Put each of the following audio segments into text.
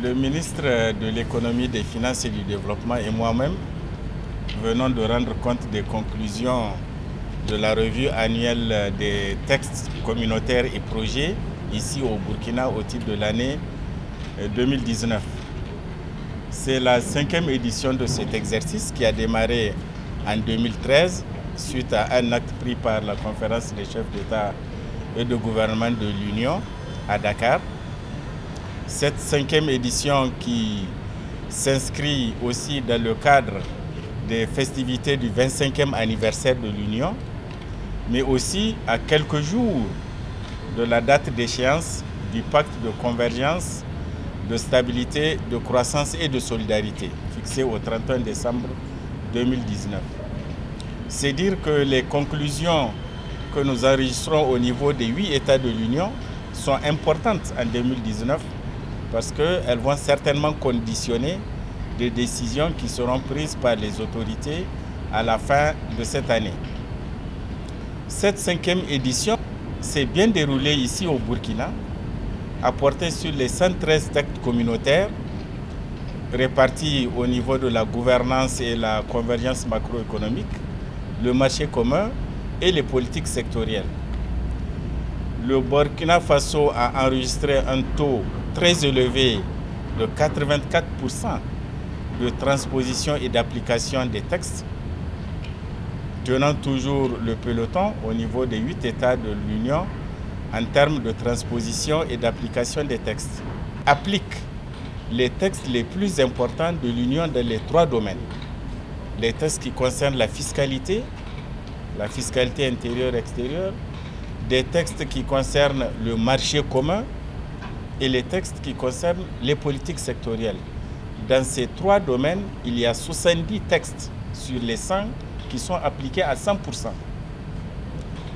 Le ministre de l'Économie, des Finances et du Développement et moi-même venons de rendre compte des conclusions de la revue annuelle des textes communautaires et projets ici au Burkina au titre de l'année 2019. C'est la 5e édition de cet exercice qui a démarré en 2013 suite à un acte pris par la conférence des chefs d'État et de gouvernement de l'Union à Dakar. Cette 5e édition qui s'inscrit aussi dans le cadre des festivités du 25e anniversaire de l'Union, mais aussi à quelques jours de la date d'échéance du pacte de convergence, de stabilité, de croissance et de solidarité, fixé au 31 décembre 2019. C'est dire que les conclusions que nous enregistrons au niveau des 8 États de l'Union sont importantes en 2019 parce qu'elles vont certainement conditionner des décisions qui seront prises par les autorités à la fin de cette année. Cette 5e édition s'est bien déroulée ici au Burkina, a porté sur les 113 textes communautaires répartis au niveau de la gouvernance et la convergence macroéconomique, le marché commun et les politiques sectorielles. Le Burkina Faso a enregistré un taux très élevé de 84% de transposition et d'application des textes, tenant toujours le peloton au niveau des 8 États de l'Union en termes de transposition et d'application des textes. Applique les textes les plus importants de l'Union dans les 3 domaines. Les textes qui concernent la fiscalité intérieure et extérieure, des textes qui concernent le marché commun et les textes qui concernent les politiques sectorielles. Dans ces 3 domaines, il y a 70 textes sur les 100 qui sont appliqués à 100%.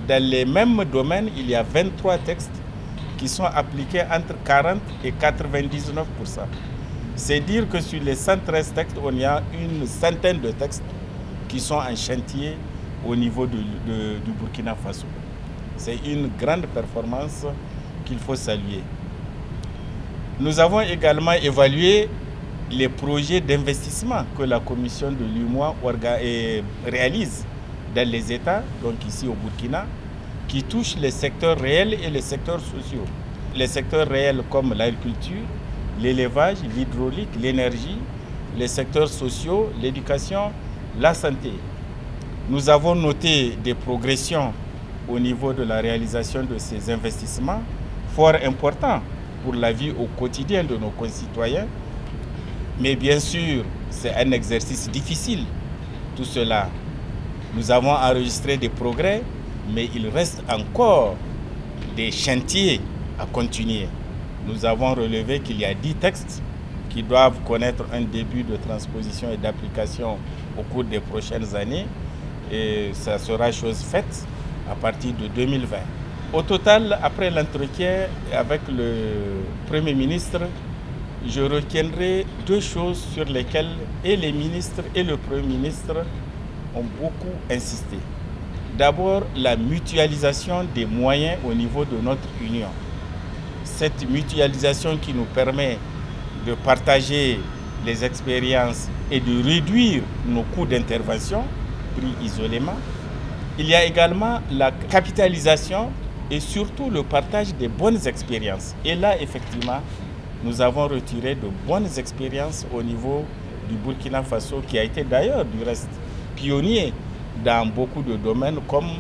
Dans les mêmes domaines, il y a 23 textes qui sont appliqués entre 40 et 99%. C'est dire que sur les 113 textes, on y a une centaine de textes qui sont en chantier au niveau du Burkina Faso. C'est une grande performance qu'il faut saluer. Nous avons également évalué les projets d'investissement que la commission de l'UEMOA réalise dans les États, donc ici au Burkina, qui touchent les secteurs réels et les secteurs sociaux. Les secteurs réels comme l'agriculture, l'élevage, l'hydraulique, l'énergie, les secteurs sociaux, l'éducation, la santé. Nous avons noté des progressions au niveau de la réalisation de ces investissements, fort importants pour la vie au quotidien de nos concitoyens. Mais bien sûr, c'est un exercice difficile, tout cela. Nous avons enregistré des progrès, mais il reste encore des chantiers à continuer. Nous avons relevé qu'il y a 10 textes qui doivent connaître un début de transposition et d'application au cours des prochaines années. Et ça sera chose faite à partir de 2020. Au total, après l'entretien avec le Premier ministre, je retiendrai 2 choses sur lesquelles et les ministres et le Premier ministre ont beaucoup insisté. D'abord, la mutualisation des moyens au niveau de notre Union. Cette mutualisation qui nous permet de partager les expériences et de réduire nos coûts d'intervention pris isolément. Il y a également la capitalisation et surtout le partage des bonnes expériences. Et là, effectivement, nous avons retiré de bonnes expériences au niveau du Burkina Faso, qui a été d'ailleurs du reste pionnier dans beaucoup de domaines comme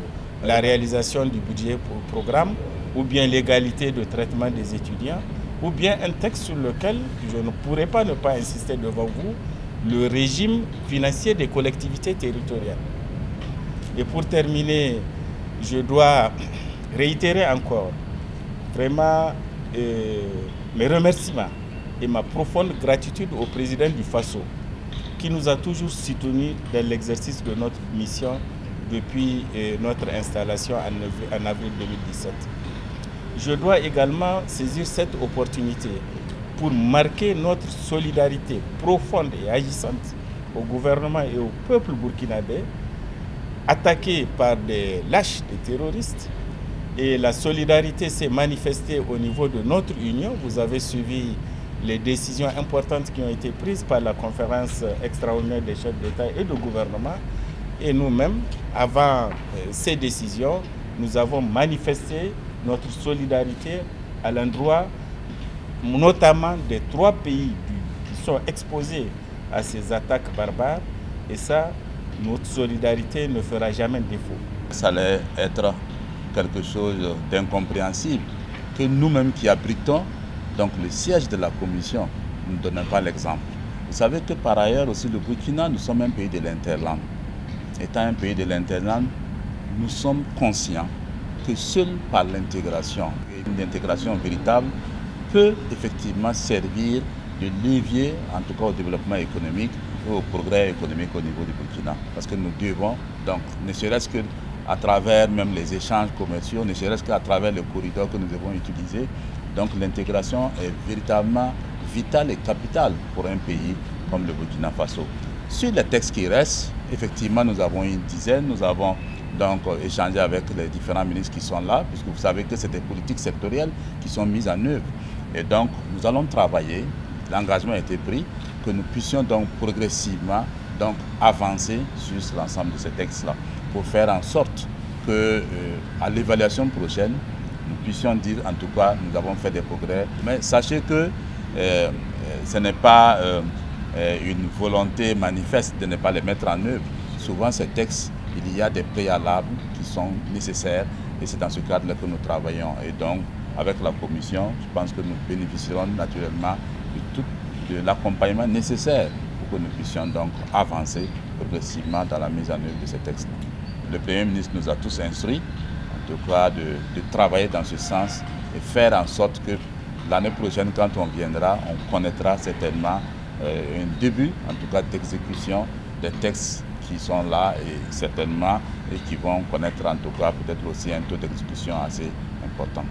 la réalisation du budget pour programme, ou bien l'égalité de traitement des étudiants, ou bien un texte sur lequel je ne pourrais pas ne pas insister devant vous, le régime financier des collectivités territoriales. Et pour terminer, je dois réitérer encore vraiment mes remerciements et ma profonde gratitude au président du Faso qui nous a toujours soutenus dans l'exercice de notre mission depuis notre installation en avril 2017. Je dois également saisir cette opportunité pour marquer notre solidarité profonde et agissante au gouvernement et au peuple burkinabé, attaqué par des lâches, des terroristes. Et la solidarité s'est manifestée au niveau de notre union. Vous avez suivi les décisions importantes qui ont été prises par la conférence extraordinaire des chefs d'État et de gouvernement. Et nous-mêmes, avant ces décisions, nous avons manifesté notre solidarité à l'endroit notamment des 3 pays qui sont exposés à ces attaques barbares. Et ça, notre solidarité ne fera jamais défaut. Ça allait être quelque chose d'incompréhensible que nous-mêmes qui abritons donc le siège de la commission, nous ne donnons pas l'exemple. Vous savez que par ailleurs aussi le Burkina, nous sommes un pays de l'interland. Étant un pays de l'interland, nous sommes conscients que seul par l'intégration, une intégration véritable, peut effectivement servir de levier, en tout cas au développement économique et au progrès économique au niveau du Burkina. Parce que nous devons, donc, ne serait-ce qu'à travers même les échanges commerciaux, ne serait-ce qu'à travers le corridor que nous devons utiliser, donc l'intégration est véritablement vitale et capitale pour un pays comme le Burkina Faso. Sur les textes qui restent, effectivement, nous avons une dizaine, nous avons donc échangé avec les différents ministres qui sont là, puisque vous savez que c'est des politiques sectorielles qui sont mises en œuvre. Et donc, nous allons travailler, l'engagement a été pris, que nous puissions donc progressivement donc, avancer sur l'ensemble de ces textes-là, pour faire en sorte que à l'évaluation prochaine, nous puissions dire en tout cas, nous avons fait des progrès. Mais sachez que ce n'est pas une volonté manifeste de ne pas les mettre en œuvre. Souvent, ces textes, il y a des préalables qui sont nécessaires et c'est dans ce cadre-là que nous travaillons. Et donc, avec la commission, je pense que nous bénéficierons naturellement de l'accompagnement nécessaire pour que nous puissions donc avancer progressivement dans la mise en œuvre de ces textes. Le Premier ministre nous a tous instruits, en tout cas, de travailler dans ce sens et faire en sorte que l'année prochaine, quand on viendra, on connaîtra certainement un début, en tout cas, d'exécution des textes qui sont là et certainement et qui vont connaître en tout cas peut-être aussi un taux d'exécution assez important.